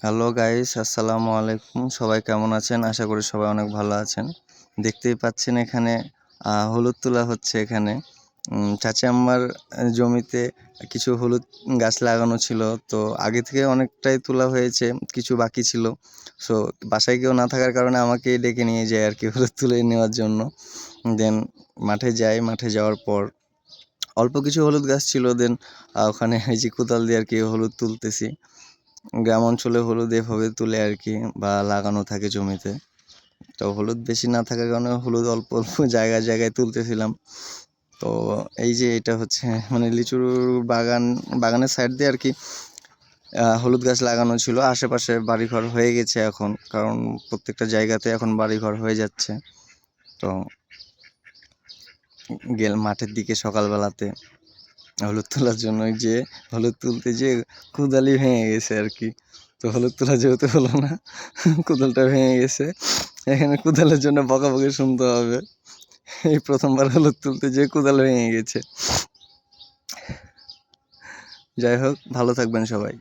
Hello guys, আসসালামু আলাইকুম। সবাই কেমন আছেন? আশা করি সবাই অনেক ভালো আছেন। দেখতেই পাচ্ছেন এখানে হলুদ তোলা হচ্ছে এখানে। চাচা আম্মার জমিতে কিছু হলুদ গাছ লাগানো ছিল। তো আগে থেকে অনেকটাই তোলা হয়েছে, কিছু বাকি ছিল। সো বাসায় কেউ না থাকার কারণে আমাকেই ডেকে নিয়ে যায় আর কি হলুদ তুলে নেওয়ার জন্য। দেন মাঠে যাই, মাঠে যাওয়ার পর অল্প কিছু হলুদ গাছ ছিল। দেন ওখানে এই যে কোদাল দিয়ে আর কি হলুদ তুলতেছি। গ্রাম অঞ্চলে হলুদ এভাবে তুলে আর কি, বা লাগানো থাকে জমিতে। তো হলুদ বেশি না থাকার কারণে হলুদ অল্প অল্প জায়গায় জায়গায় তুলতেছিলাম। তো এই যে এটা হচ্ছে মানে লিচুর বাগানের সাইড দিয়ে আর কি হলুদ গাছ লাগানো ছিল। আশেপাশে বাড়িঘর হয়ে গেছে এখন, কারণ প্রত্যেকটা জায়গাতে এখন বাড়িঘর হয়ে যাচ্ছে। তো মাঠের দিকে সকালবেলাতে হলুদ তোলার জন্য যে হলুদ তুলতে যেয়ে কোদালই ভেঙে গেছে আর কি। তো হলুদ তোলা যেহেতু হলো না, কোদালটা ভেঙে গেছে। এখানে কোদালের জন্য বকাবকি শুনতে হবে। এই প্রথমবার হলুদ তুলতে যেয়ে কোদাল ভেঙে গেছে। যাই হোক, ভালো থাকবেন সবাই।